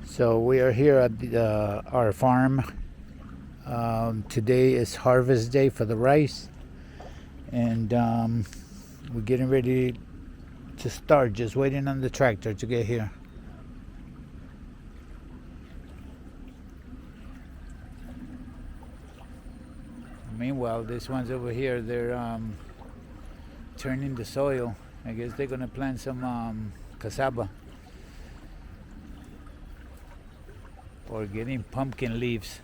So we are here at our farm. Today is harvest day for the rice, and we're getting ready to start. Just waiting on the tractor to get here. Meanwhile, these ones over here, they're turning the soil. I guess they're gonna plant some cassava or getting pumpkin leaves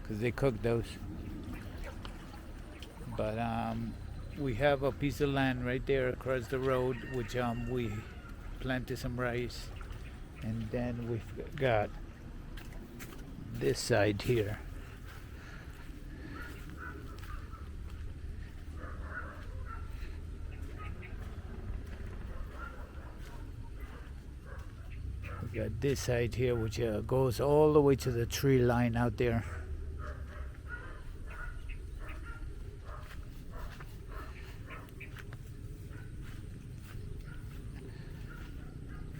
because they cook those. But we have a piece of land right there across the road, which we planted some rice, and then we've got this side here. We got this side here, which goes all the way to the tree line out there.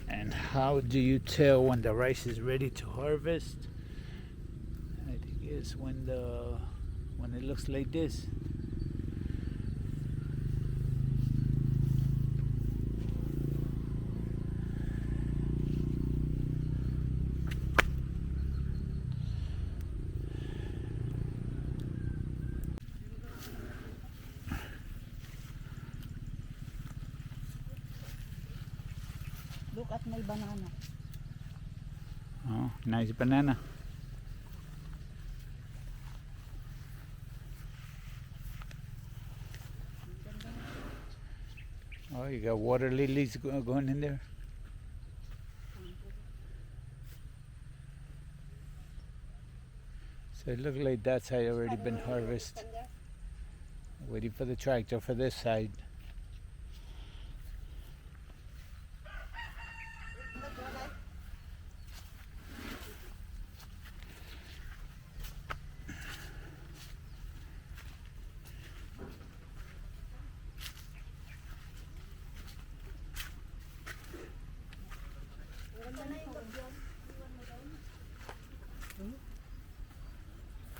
And how do you tell when the rice is ready to harvest? I think it's when it looks like this. Look at my banana. Oh, nice banana. Oh, you got water lilies going in there. So it looks like that side already been harvested. Waiting for the tractor for this side.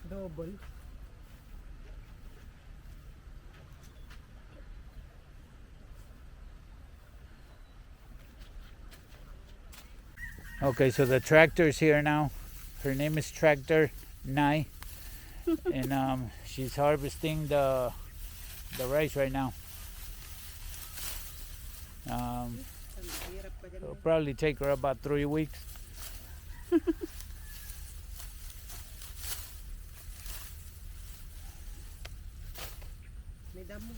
Double. Okay, so the tractor's here now. Her name is Tractor Nai, and she's harvesting the rice right now. It'll probably take her about 3 weeks. May damo.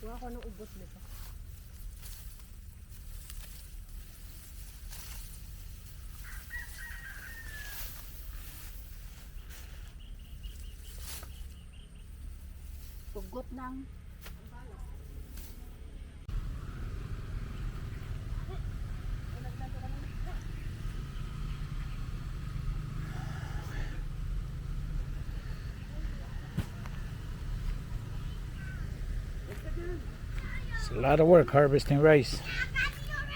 Kuha ko ng ubot nito. Ugot ng It's a lot of work harvesting rice.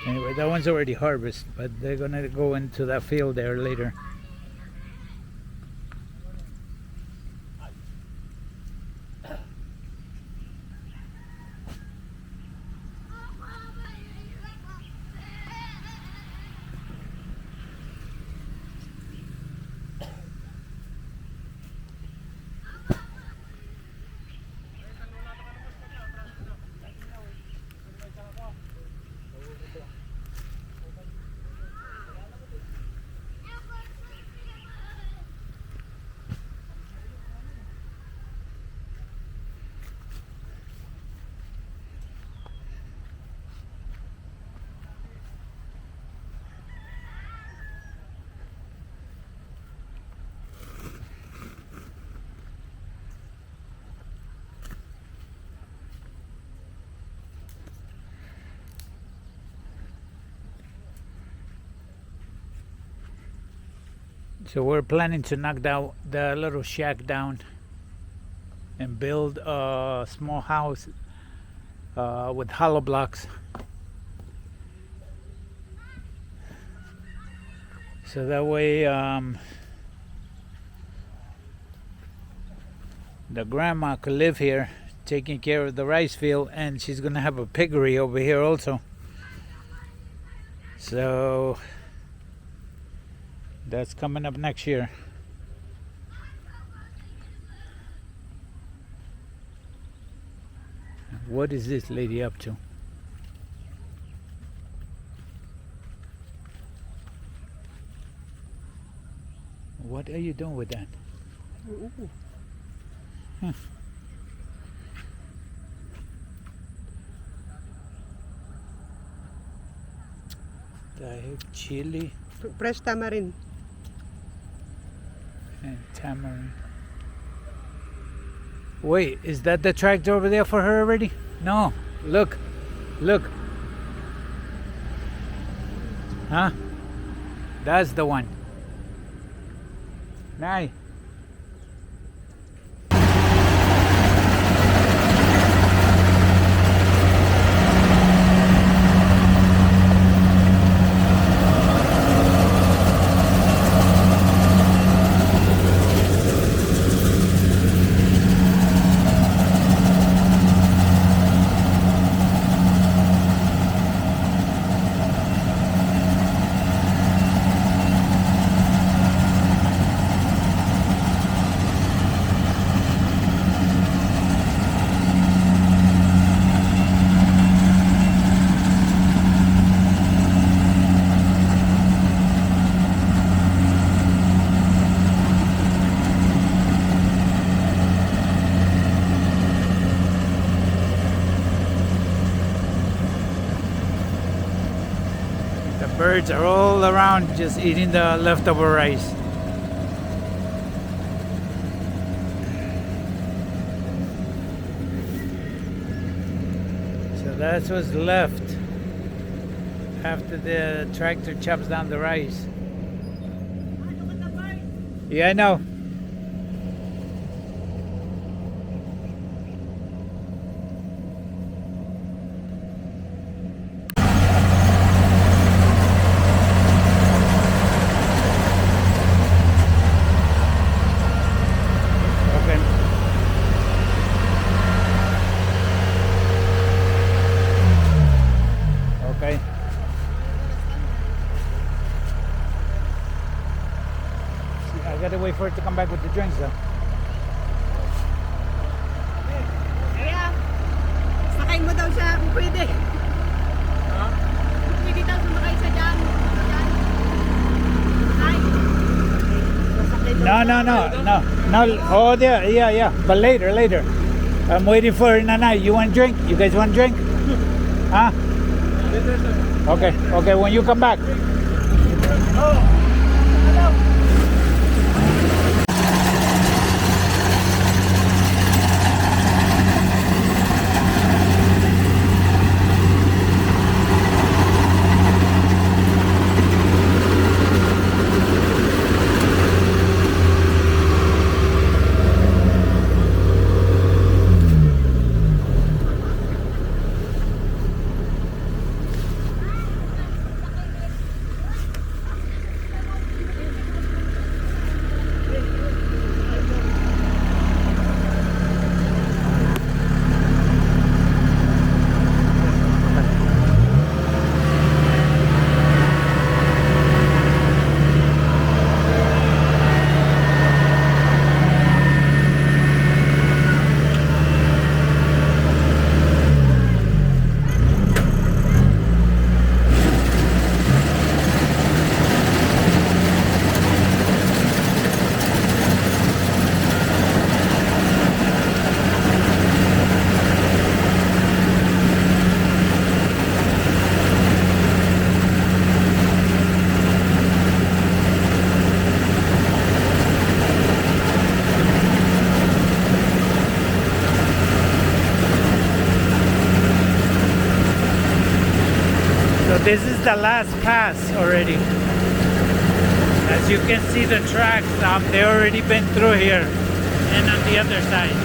Anyway, that one's already harvested, but they're gonna go into that field there later. So we're planning to knock down the little shack down and build a small house with hollow blocks. So that way the grandma could live here taking care of the rice field, and she's gonna have a piggery over here also. So that's coming up next year. What is this lady up to? What are you doing with that? Oo. The heck, chili Fresh tamarind. and tamarind. Wait, is that the tractor over there for her already? No. Look. Look. Huh? That's the one. Nay. Birds are all around just eating the leftover rice. So that's what's left after the tractor chops down the rice. Yeah, I know. Okay. I gotta wait for it to come back with the drinks though. Kaya, sakay mo daw siya kung pwede. Pwede daw sumakay siya dyan. Ay. Sasakay daw No. Oh, yeah. But later. I'm waiting for Nana. You want drink? You guys want drink? Huh? Okay. When you come back. This is the last pass already. As you can see the tracks, they already been through here and on the other side.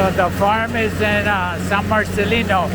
So the farm is in San Marcelino.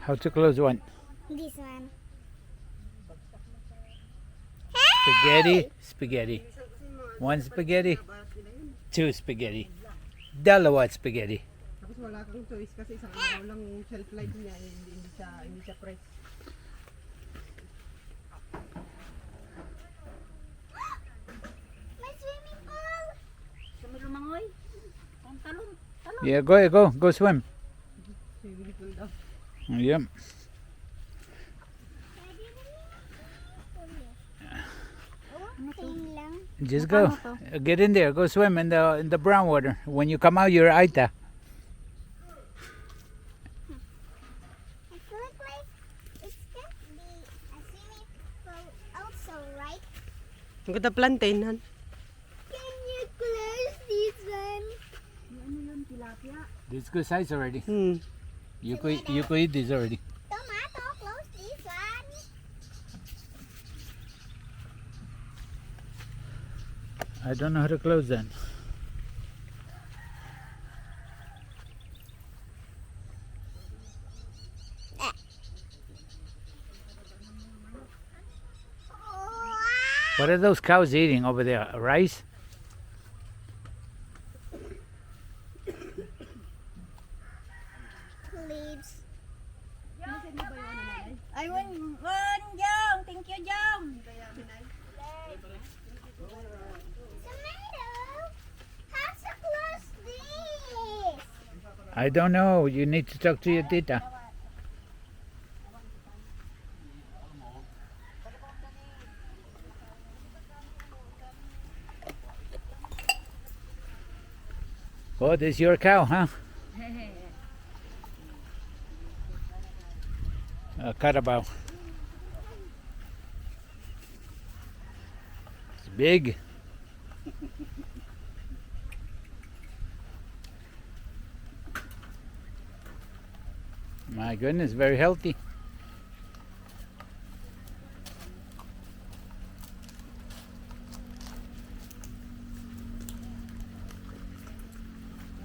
How to close one? This one. Spaghetti, spaghetti. One spaghetti, two spaghetti. Dalawa spaghetti. Tapos wala kang choice kasi isang araw lang yung shelf life niya, hindi siya fresh. My swimming pool. Lumangoy. Ang talon. Yeah, go swim. Swimming pool daw. Yep. Same lang. Just go. Get in there. Go swim in the brown water. When you come out, you're Aita. I feel like it's gonna be a swimming pool also, right? Ang ganda plantain, han. Can you close this one? This good size already. Hmm. You could eat this already. Tomato, close this one. I don't know how to close that. What are those cows eating over there? Rice? Leaves. Ay, Jong. Thank you, Jong. I don't know. You need to talk to your tita. Oh, this is your cow, huh? Carabao. It's big. My goodness, very healthy.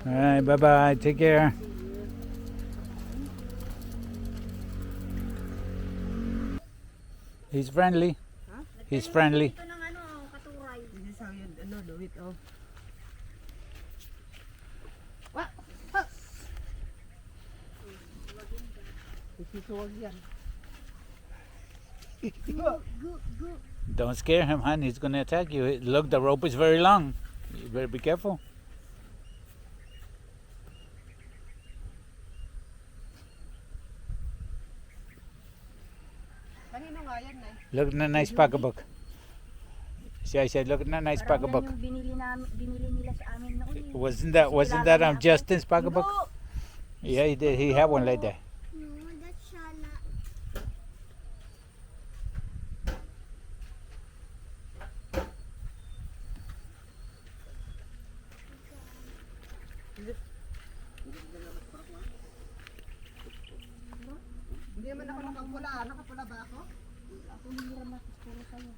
All right, bye-bye. Take care. He's friendly. Huh? He's friendly. Ito ng ano, katuray. This is how you do it, oh. Wa! Ha! Isisuwag yan. Don't scare him, hon. He's going to attack you. Look, the rope is very long. You better be careful. Kanino nga yan, Nay? Look at the nice pocketbook. See, I said, look at the nice Parang pocketbook. yan yung binili nila sa amin noon. eh. Wasn't that Justin's pocketbook? No! Yeah, he did. He had one like that. No, that's Shala. Hindi naman ako nakapula. Nakapula ba ako? Ako hihiram na puro sa'yo.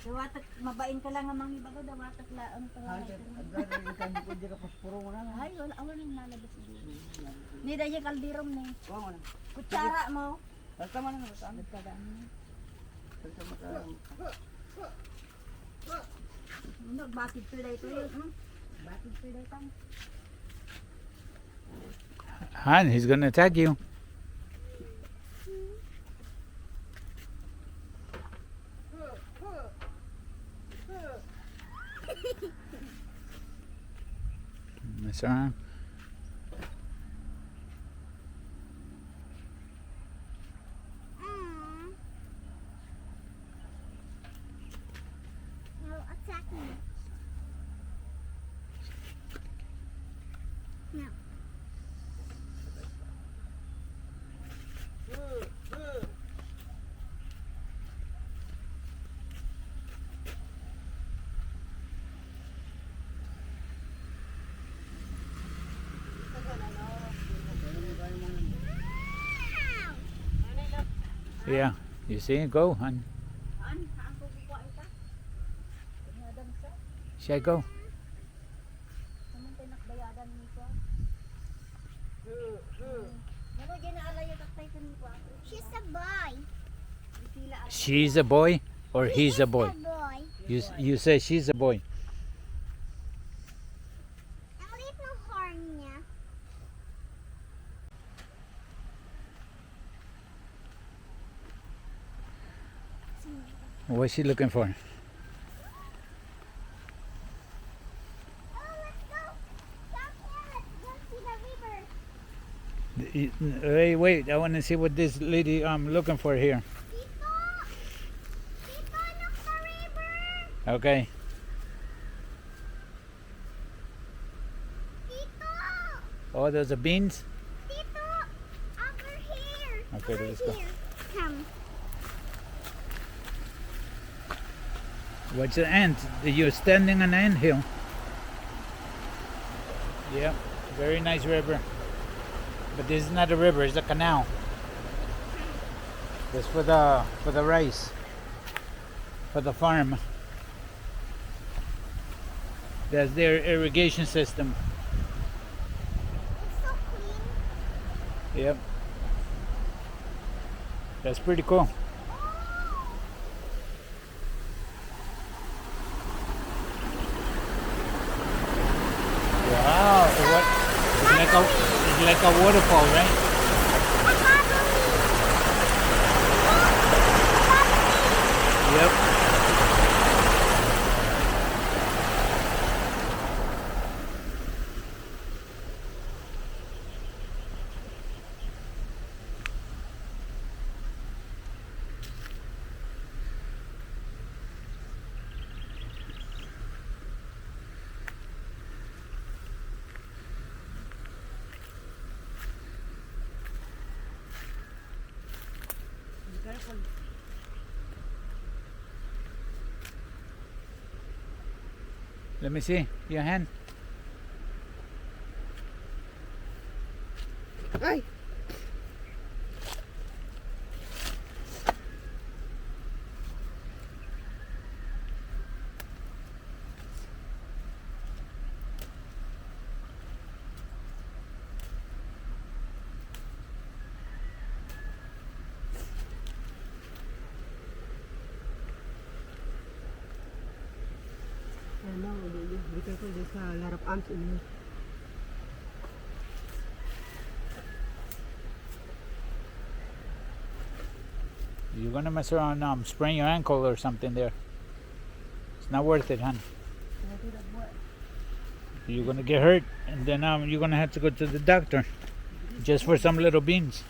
Dawatak, mabain ka lang ang mga iba ko, dawatak laang pa. Ay, wala nang nalabas siguro. Ni dahil yung kaldirom ni. Kutsara mo. Ano, bakit pilay ito yun? Bakit pilay tang? Han, he's going to attack you. Mess around. No, attack me. No. Yeah, you see? Go, hon. Saan? Saan ko kukuha ita? Bayadan sa? Siya, go. Anong pinakbayadan mo ko? Ano dyan naalay yung taktay ko nito? She's a boy. Sila ang She's a boy or he's a boy? A boy. You say she's a boy. Ang liit ng horn niya. What's she looking for? Oh, let's go. Down here. Let's go see the river. Hey, wait! I want to see what this lady looking for here. Tito! Tito, look the river. Okay. Tito! Oh, those are beans. Tito! Over here. Okay, Over let's go. here. Come. What's the ant? You're standing on an ant hill. Yep, very nice river. But this is not a river; it's a canal. It's for the rice, for the farm. That's their irrigation system. It's so clean. Yep, that's pretty cool. Wow, it's like a waterfall, right? Yep. Careful. Let me see your hand. Ay! Ano, be careful din sa larap arms ini. You're gonna mess around, sprain your ankle or something there. It's not worth it, hon. You're gonna get hurt, and then you're gonna have to go to the doctor just for some little beans.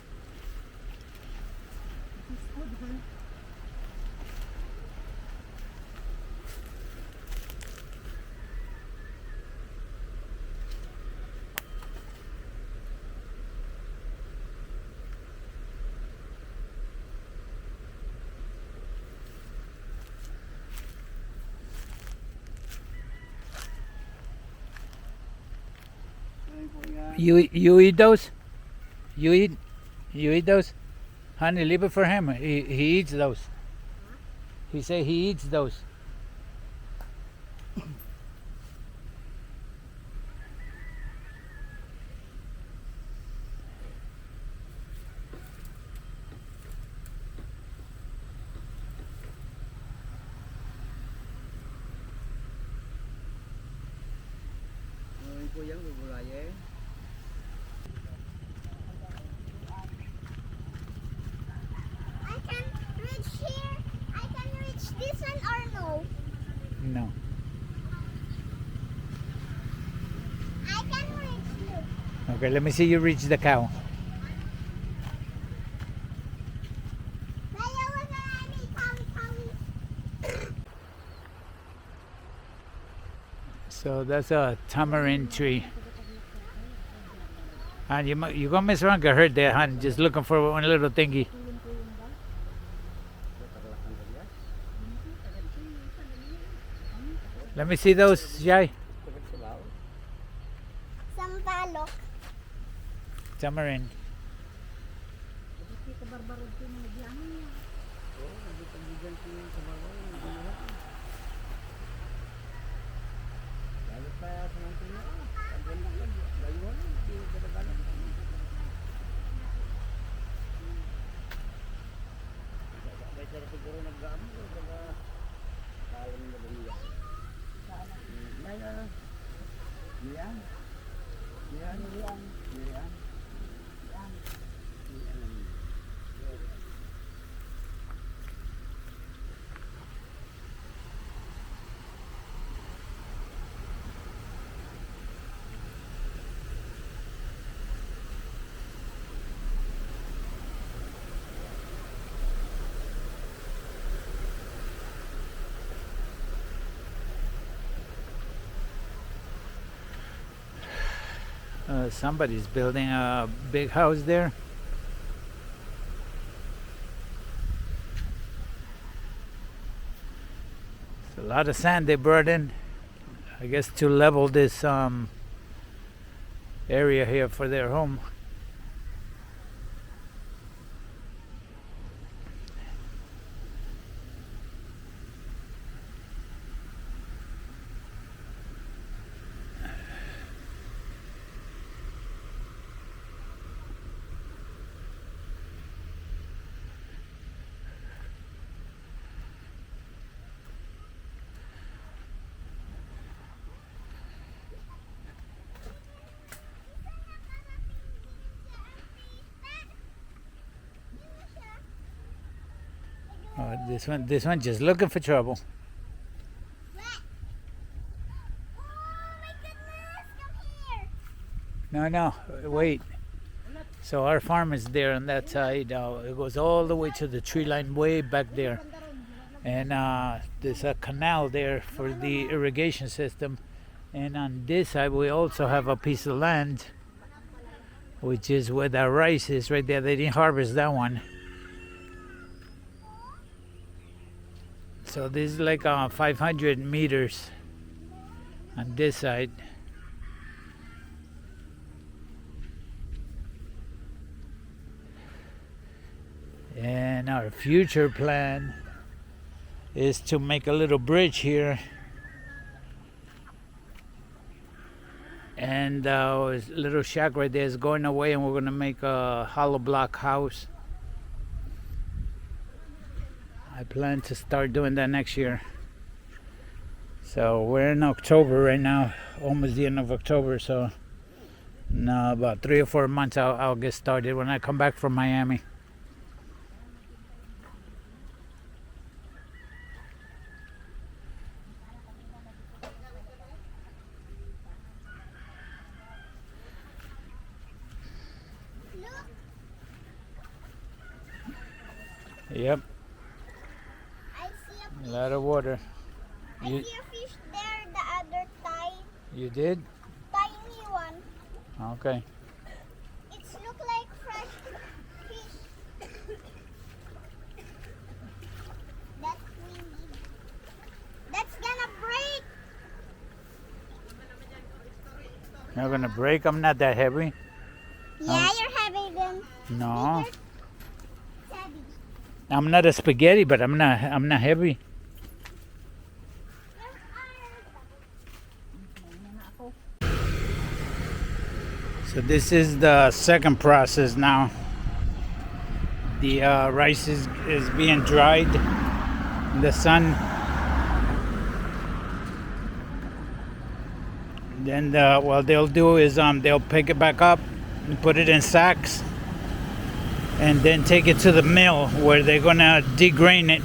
You eat those? You eat those? Honey, leave it for him. He eats those. He say he eats those. I can reach here. I can reach this one or no? No. I can reach you. Okay, let me see you reach the cow. Maya, look at me, Tommy. So that's a tamarind tree. And you gonna mess around, get hurt there, hon. Just looking for one little thingy. Let me see those, Jai. Sampalok. Tamarind. Somebody's building a big house there. It's a lot of sand they brought in, I guess, to level this area here for their home. This one just looking for trouble. Oh my goodness, come here. No, wait. So our farm is there on that side. It goes all the way to the tree line way back there. And there's a canal there for the irrigation system. And on this side we also have a piece of land, which is where the rice is right there. They didn't harvest that one. So this is like 500 meters on this side. And our future plan is to make a little bridge here, and this little shack right there is going away, and we're gonna make a hollow block house. I plan to start doing that next year. So we're in October right now, almost the end of October. So in about 3 or 4 months, I'll get started when I come back from Miami. Look, Yep, I see a lot of water. I You see a fish there, the other you did? tiny one. Okay. It's look like fresh fish. That's windy. That's gonna break. You're gonna break? I'm not that heavy. Yeah, you're having them. No, Heavy. I'm not a spaghetti, but I'm not heavy. So this is the second process now. The rice is being dried in the sun. Then what they'll do is they'll pick it back up and put it in sacks, and then take it to the mill where they're gonna degrain it.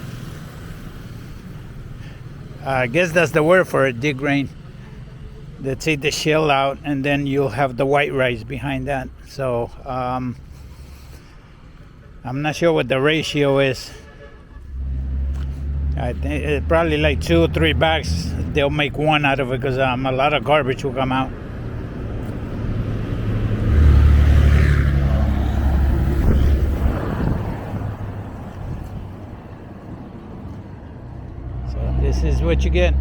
I guess that's the word for it, degrain. They take the shell out, and then you'll have the white rice behind that. So I'm not sure what the ratio is. I think it's probably like 2 or 3 bags. They'll make one out of it because a lot of garbage will come out. So this is what you get.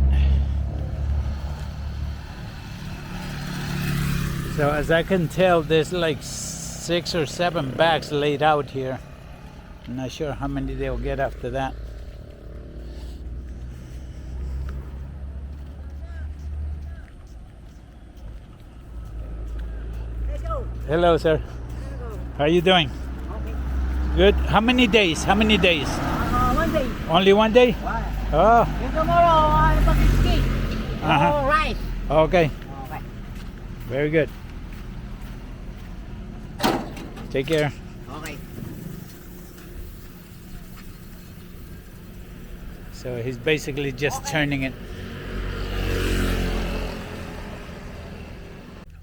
So as I can tell, there's like 6 or 7 bags laid out here. I'm not sure how many they'll get after that. Hello, sir. How are you doing? Good. How many days? How many days? 1 day. Only 1 day? Oh, Yung tomorrow, pag-ski. Uh-huh. Right. okay. Okay. Very good. Take care. Okay. So he's basically just turning it.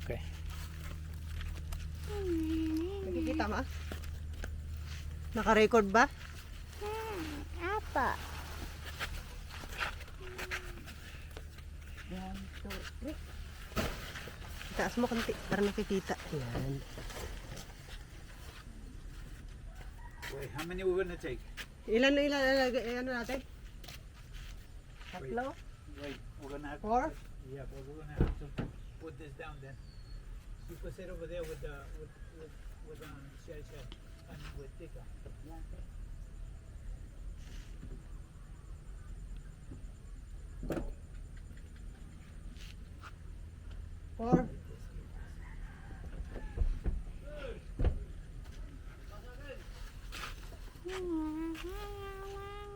Okay. Nakikita mo? Naka-record ba? Apa. 1, 2, 3. Itaas mo konti para nakikita. Yan. Wait, how many we're gonna take? Ilan ano natin? Tatlo? Wait, we're gonna have 4? Yeah, but we're gonna have to put this down then. You put it over there with Shai, and with Tika. Four.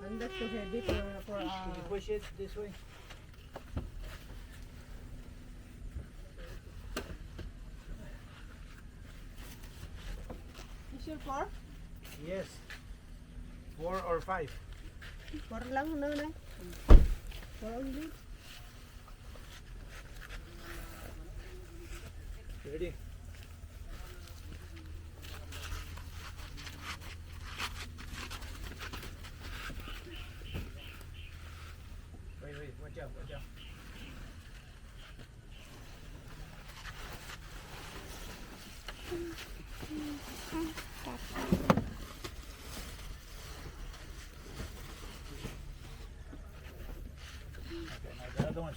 And that's too heavy for Can you push it this way? Is your 4? Yes. 4 or 5. 4 lang, no, no? 4 only? Ready? Wait, watch out, watch out.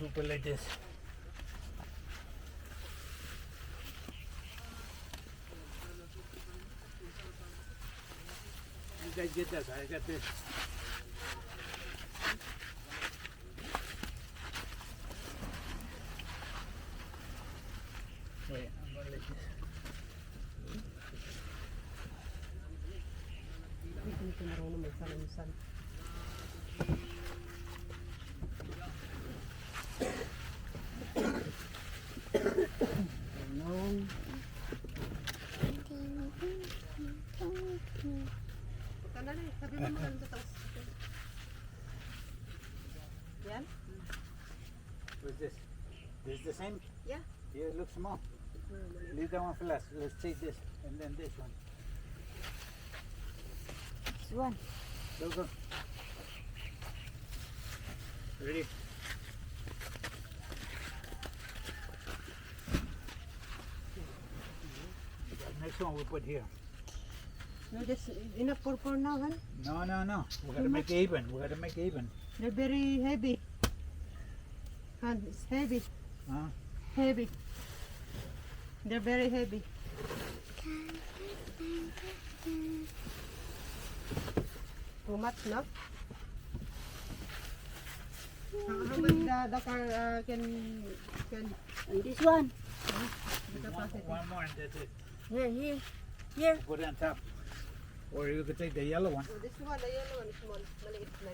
super like this. You guys get that? I got this. Wait, I'm gonna let this. Hindi ko marunong magsalansan. Ganun. Tanda na, sabi mo mga nandito taas. Yan? What's this? This is the same? Yeah. Yeah, it looks small. Leave that one for last. Let's take this and then this one. This one. Go, go. Ready? Next one we put here. No, that's enough for now, huh? No, no, no. We gotta make it even. We gotta make it even. They're very heavy. And it's heavy. Huh? Heavy. They're very heavy. Too much, no? How much the car can And this one. the One, capacity? one more and that's it. Here, here. Here. Put it on top. Or you could take the yellow one. So this one, the yellow one is small. Maliit na.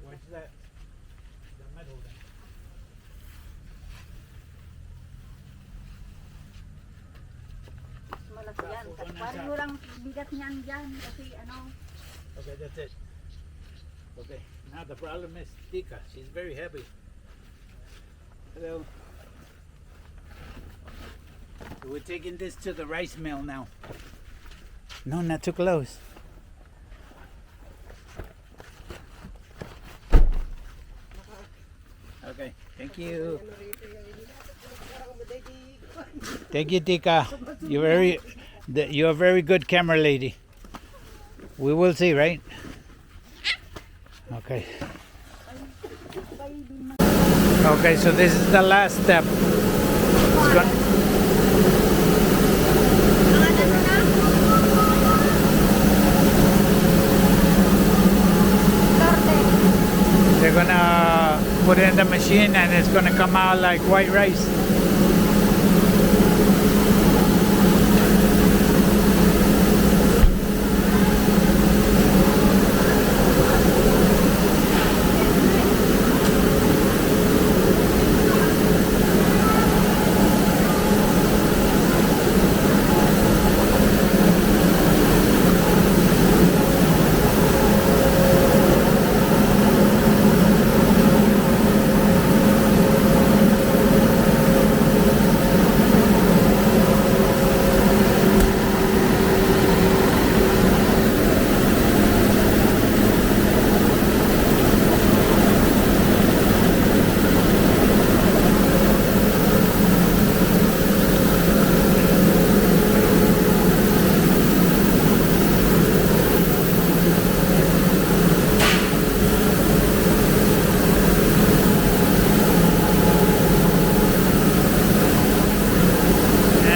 What's that? The metal then. Malaki yan. Paano mo lang bigat niyan dyan. Kasi ano. Okay, that's it. Okay. Now the problem is Tika. She's very heavy. Hello. So we're taking this to the rice mill now. No, not too close. Okay, thank you. Ano rito yung parang madagi. Thank you, Tika. You're a very good camera lady. We will see, right? Okay. Okay, so this is the last step. It's gonna, they're gonna put it in the machine and it's gonna come out like white rice.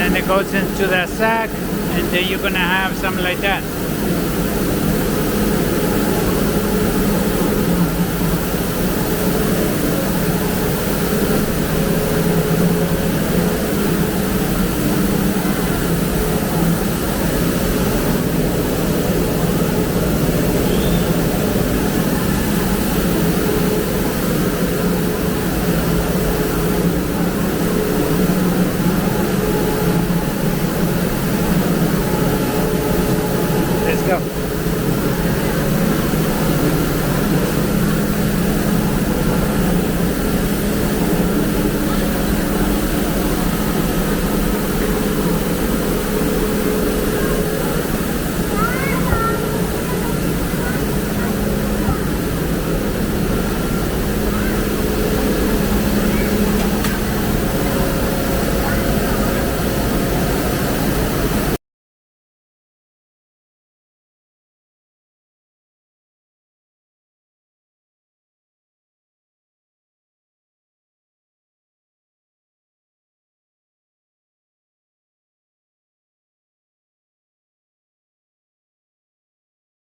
And it goes into the sack, and then you're gonna have something like that.